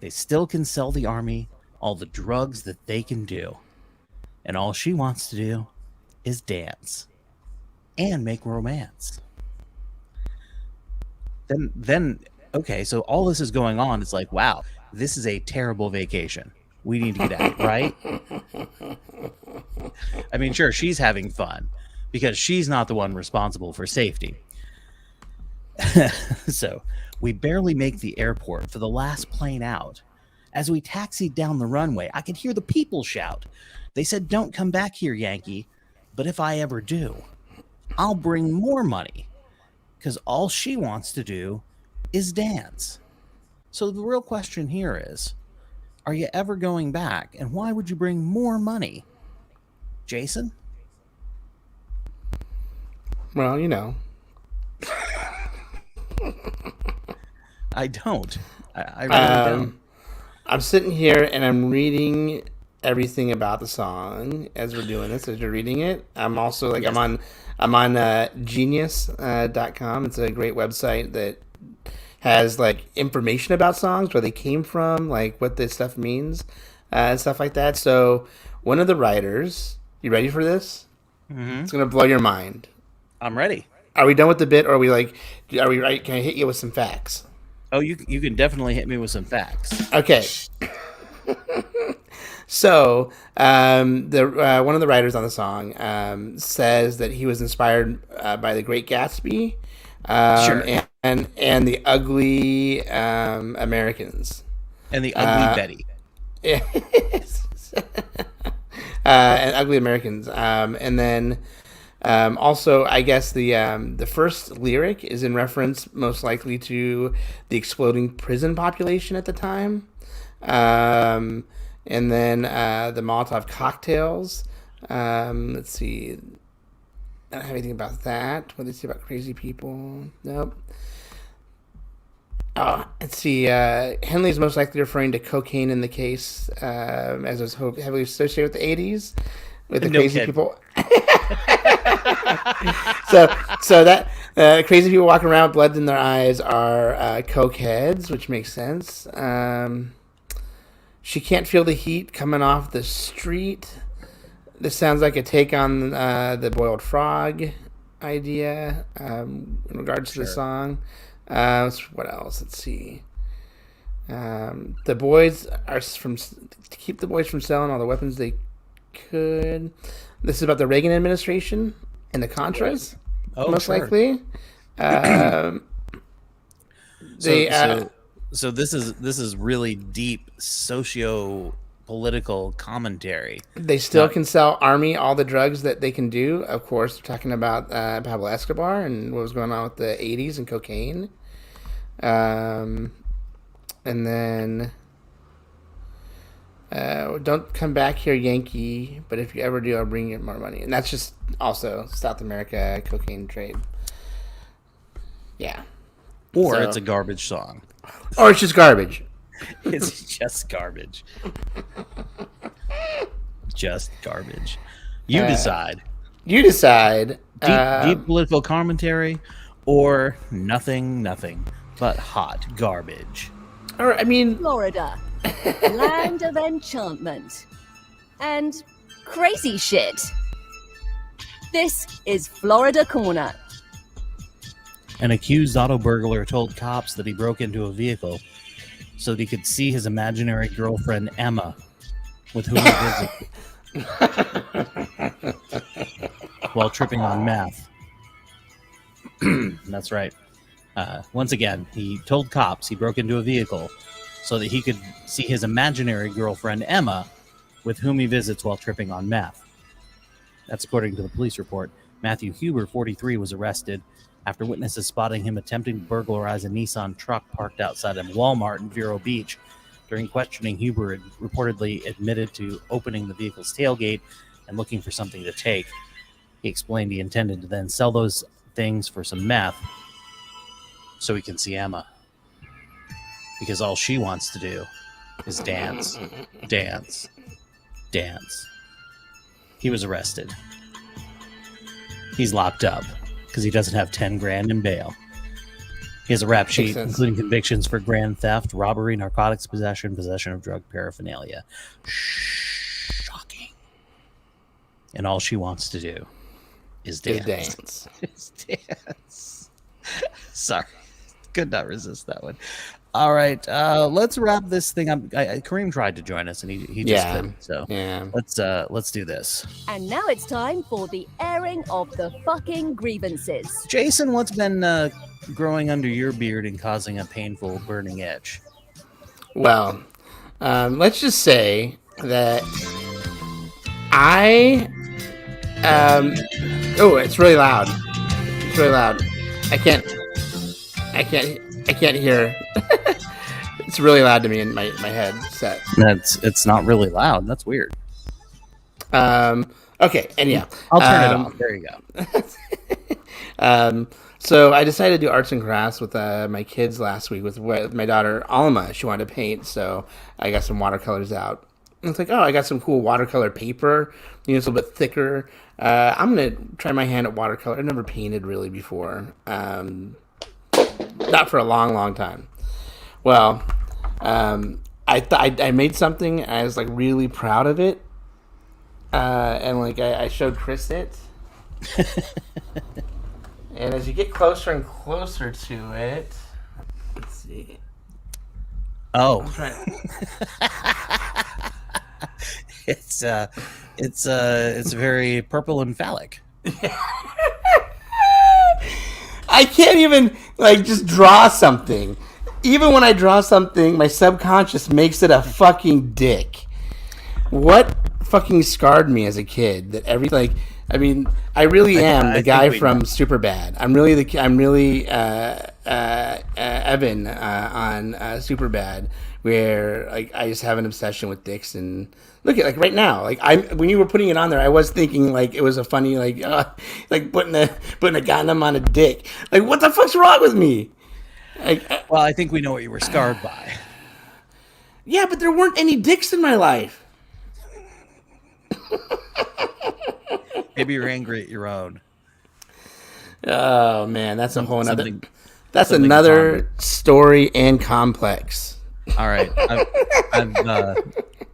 They still can sell the army all the drugs that they can do. And all she wants to do is dance and make romance. Then okay, so all this is going on. It's like, wow, this is a terrible vacation. We need to get out, right? I mean, sure, she's having fun because she's not the one responsible for safety. So we barely make the airport for the last plane out. As we taxied down the runway, I could hear the people shout. They said, "Don't come back here, Yankee. But if I ever do, I'll bring more money." Because all she wants to do is dance. So the real question here is, are you ever going back? And why would you bring more money? Jason? Well, you know. I don't. I really don't. I'm sitting here and I'm reading everything about the song as we're doing this, as you're reading it. I'm also like, I'm on genius.com. It's a great website that has like information about songs, where they came from, like what this stuff means, and stuff like that. So one of the writers, you ready for this? Mm-hmm. It's going to blow your mind. I'm ready. Are we done with the bit, or are we right? Can I hit you with some facts? Oh, you can definitely hit me with some facts. Okay. So, the one of the writers on the song says that he was inspired by The Great Gatsby, Sure. and the Ugly Americans, And the Ugly Betty. and Ugly Americans, and then also, I guess the first lyric is in reference, most likely, to the exploding prison population at the time. And then the Molotov cocktails. Let's see. I don't have anything about that. What did they say about crazy people? Nope. Oh, let's see. Henley is most likely referring to cocaine in the case, as it was heavily associated with the 80s, with the crazy people. so that crazy people walking around with blood in their eyes are coke heads, which makes sense. She can't feel the heat coming off the street. This sounds like a take on the boiled frog idea in regards to the song. What else? Let's see. The boys are to keep the boys from selling all the weapons they could. This is about the Reagan administration and the Contras, most likely. So this is really deep socio-political commentary. They still can sell Army all the drugs that they can do. Of course, we're talking about Pablo Escobar and what was going on with the 80s and cocaine. And then don't come back here, Yankee, but if you ever do, I'll bring you more money. And that's just also South America cocaine trade. Yeah. Or it's a garbage song. Or it's just garbage. It's just garbage. Just garbage. You decide. You decide. Deep political commentary or nothing but hot garbage. Or, I mean... Florida. Land of enchantment. And crazy shit. This is Florida Corner. An accused auto burglar told cops that he broke into a vehicle so that he could see his imaginary girlfriend, Emma, with whom he visited, while tripping on meth. That's right. Once again, he told cops he broke into a vehicle so that he could see his imaginary girlfriend, Emma, with whom he visits while tripping on meth. That's according to the police report. Matthew Huber, 43, was arrested after witnesses spotting him attempting to burglarize a Nissan truck parked outside a Walmart in Vero Beach. During questioning, Huber had reportedly admitted to opening the vehicle's tailgate and looking for something to take. He explained he intended to then sell those things for some meth so he can see Emma. Because all she wants to do is dance, dance, dance. He was arrested. He's locked up because he doesn't have 10 grand in bail. He has a rap sheet, including convictions for grand theft, robbery, narcotics possession, possession of drug paraphernalia. Shocking. And all she wants to do is dance. Is dance. Sorry. Could not resist that one. All right, let's wrap this thing up. Kareem tried to join us, and he just couldn't. So let's do this. And now it's time for the airing of the fucking grievances. Jason, what's been growing under your beard and causing a painful burning itch? Well, let's just say that I oh, it's really loud. It's really loud. I can't hear. It's really loud to me in my headset. It's not really loud. That's weird. Okay, and yeah, I'll turn it off. There you go. So I decided to do arts and crafts with my kids last week with my daughter Alma. She wanted to paint, so I got some watercolors out And it's like, oh, I got some cool watercolor paper. It's a little bit thicker. I'm going to try my hand at watercolor. I've never painted really before. Not for a long, long time. Well, I made something. And I was like really proud of it. And like I showed Chris it. And as you get closer and closer to it, let's see. Oh, it's very purple and phallic. I can't even like just draw something. Even when I draw something, my subconscious makes it a fucking dick. What fucking scarred me as a kid? That I really am the guy from Superbad. I'm really Evan on Superbad, where like I just have an obsession with dicks. And look at like right now, like when you were putting it on there, I was thinking like it was a funny like putting a Gundam on a dick. Like what the fuck's wrong with me? Well, I think we know what you were scarred by. Yeah, but there weren't any dicks in my life. Maybe you're angry at your own. Oh man, that's a whole nother. That's another story and complex. All right,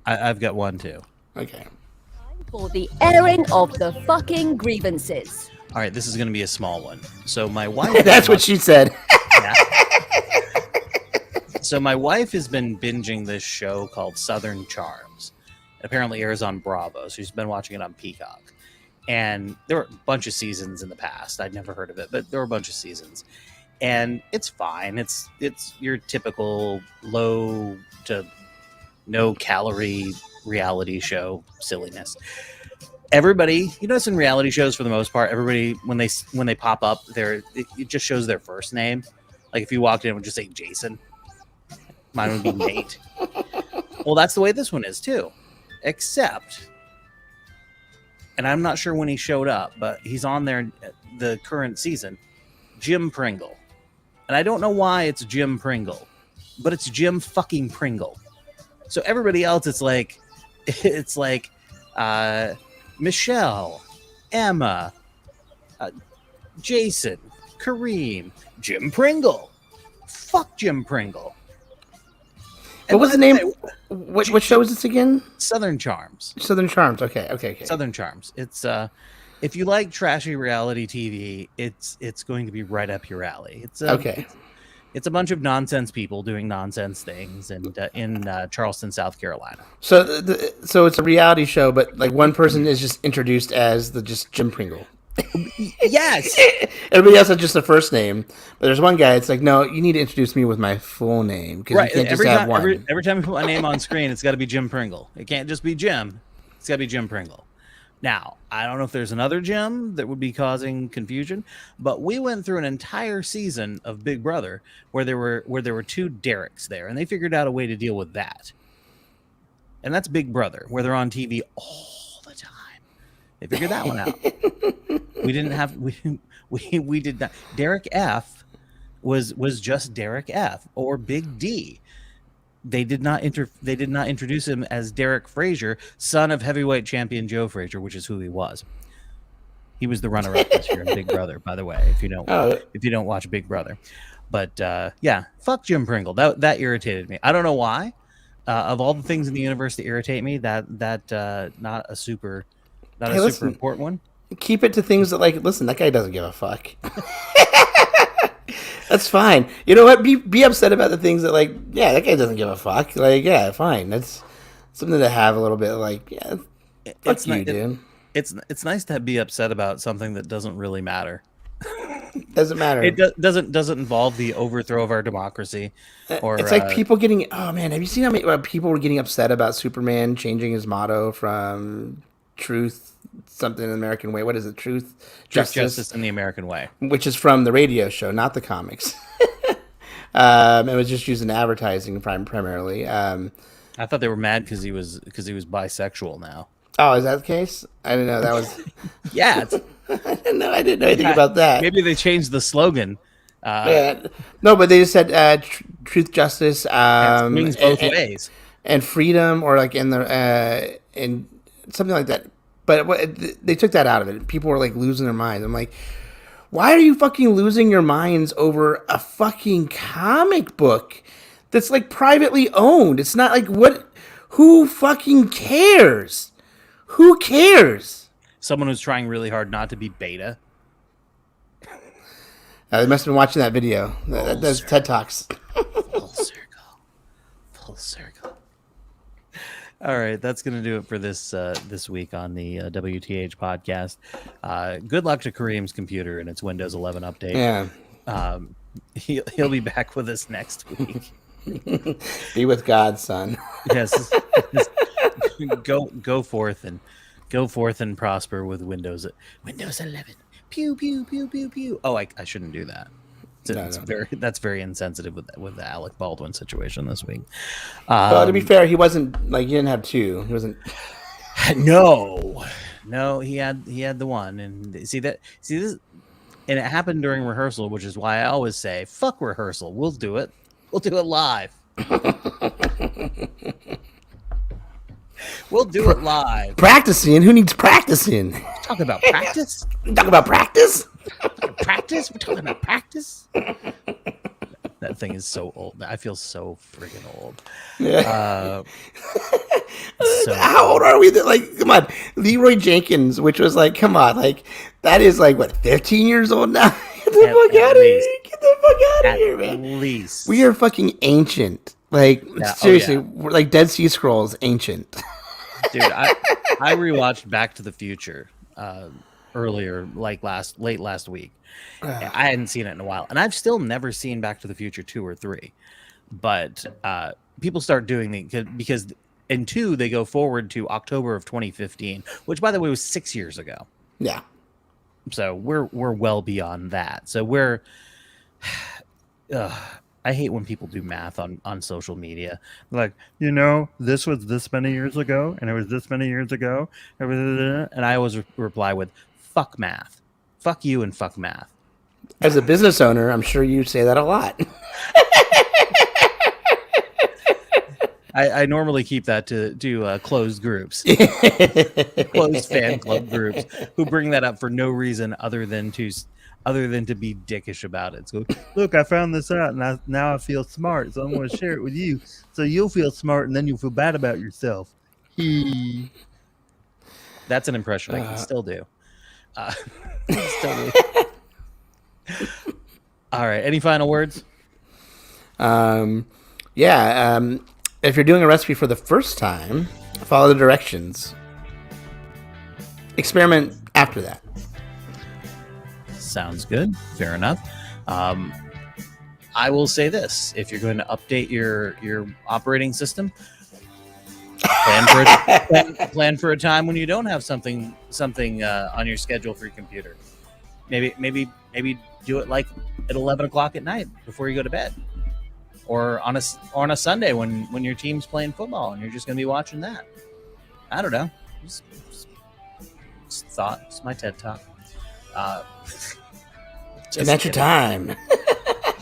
I've got one too. Okay. For the airing of the fucking grievances. All right, this is going to be a small one. So my wife. That's what she said. Yeah. So my wife has been binging this show called Southern Charms. It apparently airs on Bravo. So she's been watching it on Peacock. And there were a bunch of seasons in the past. I'd never heard of it, but there were a bunch of seasons. And it's fine. It's your typical low to no calorie reality show silliness. Everybody, you notice in reality shows for the most part, everybody when they pop up, it just shows their first name. Like if you walked in, it would just say Jason. Mine would be Nate. Well, that's the way this one is too. Except, and I'm not sure when he showed up, but he's on there the current season, Jim Pringle. And I don't know why it's Jim Pringle, but it's Jim fucking Pringle. So everybody else, it's like Michelle, Emma, Jason, Kareem, Jim Pringle. Fuck Jim Pringle. What was the name? What show is this again? Southern Charms. Southern Charms. Okay. Southern Charms. It's if you like trashy reality TV, it's going to be right up your alley. It's It's a bunch of nonsense people doing nonsense things, and in Charleston, South Carolina. So, so it's a reality show, but like one person is just introduced as just Jim Pringle. Yes. Everybody else has just a first name, but there's one guy. It's like, no, you need to introduce me with my full name because you can't just have one. Every time you put my name on screen, it's got to be Jim Pringle. It can't just be Jim. It's got to be Jim Pringle. Now, I don't know if there's another Jim that would be causing confusion, but we went through an entire season of Big Brother where there were two Dereks there, and they figured out a way to deal with that. And that's Big Brother, where they're on TV all the time. They figured that one out. We did not. Derek F was just Derek F or Big D. They did not introduce him as Derek Frazier, son of heavyweight champion Joe Frazier, which is who he was. He was the runner-up this year in Big Brother, by the way. If you don't watch Big Brother, but yeah, fuck Jim Pringle. That irritated me. I don't know why. Of all the things in the universe that irritate me, that not a super important one. Keep it to things that listen, that guy doesn't give a fuck. That's fine. You know what? Be upset about the things that that guy doesn't give a fuck. Fine. That's something to have a little bit fuck you, dude. It's nice to be upset about something that doesn't really matter. Doesn't matter. It doesn't involve the overthrow of our democracy. Or it's like people getting. Oh man, have you seen how many people were getting upset about Superman changing his motto from truth something in the American way? What is it? Truth, justice in the American way, which is from the radio show, not the comics. It was just used in advertising primarily. I thought they were mad because he was bisexual now. Oh, is that the case? I didn't know that was. Yeah, I didn't know anything about that. Maybe they changed the slogan. No, but they just said truth, justice. Swings both ways. and freedom, or like in the and something like that. But they took that out of it. People were like losing their minds. I'm like, why are you fucking losing your minds over a fucking comic book that's like privately owned? It's not like who fucking cares? Who cares? Someone who's trying really hard not to be beta. They must have been watching that video. That's TED Talks. Full circle. Full circle. All right, that's going to do it for this week on the WTH podcast. Good luck to Kareem's computer and its Windows 11 update. Yeah. He'll be back with us next week. Be with God, son. Yes. Go forth and prosper with Windows 11. Pew pew pew pew pew. Oh, I shouldn't do that. That's very insensitive with the Alec Baldwin situation this week. Well, to be fair, he wasn't like, he didn't have two. He wasn't. No, he had the one, and see this, and it happened during rehearsal, which is why I always say, "Fuck rehearsal. We'll do it live." We'll do it live. Practicing? Who needs practicing? Talking about practice? Talking about practice? Practice? We're talking about practice? That thing is so old. I feel so freaking old. Yeah. How old are we? Like, come on. Leroy Jenkins, which was like, come on. Like, that is like, what, 15 years old now? Get the fuck out of here. Get the fuck out of here, man. At least. We are fucking ancient. Like, seriously, we're like Dead Sea Scrolls ancient. Dude, I rewatched Back to the Future earlier, like late last week. I hadn't seen it in a while, and I've still never seen Back to the Future 2 or 3. But people start doing because in 2 they go forward to October of 2015, which, by the way, was 6 years ago. Yeah. So we're well beyond that. So we're. I hate when people do math on social media. Like, this was this many years ago, and it was this many years ago, and I always reply with, fuck math. Fuck you and fuck math. As a business owner, I'm sure you say that a lot. I normally keep that to closed groups. Closed fan club groups who bring that up for no reason other than to be dickish about it. So, look, I found this out, and now I feel smart, so I'm going to share it with you, so you'll feel smart, and then you'll feel bad about yourself. That's an impression I can still do. All right. Any final words? If you're doing a recipe for the first time, follow the directions. Experiment after that. Sounds good. Fair enough. I will say this: if you're going to update your operating system, plan for a time when you don't have something on your schedule for your computer. Maybe do it like at 11 o'clock at night before you go to bed, or on a Sunday when your team's playing football and you're just going to be watching that. I don't know. Just thought. It's my TED Talk. And that's your time.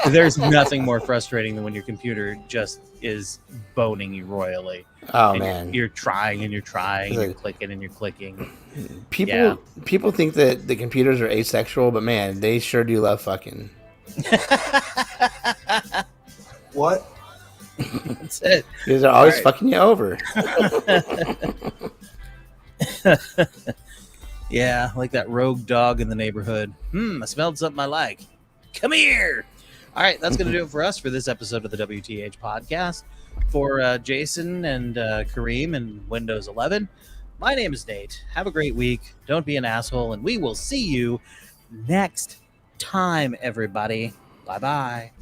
There's nothing more frustrating than when your computer just is boning you royally. Oh, man. You're trying and you're trying, and you're clicking and you're clicking. People think that the computers are asexual, but man, they sure do love fucking. What? That's it. Because they're always fucking you over. Yeah, like that rogue dog in the neighborhood. I smelled something I like. Come here. All right, that's going to do it for us for this episode of the WTH podcast. For Jason and Kareem and Windows 11, my name is Nate. Have a great week. Don't be an asshole, and we will see you next time, everybody. Bye-bye.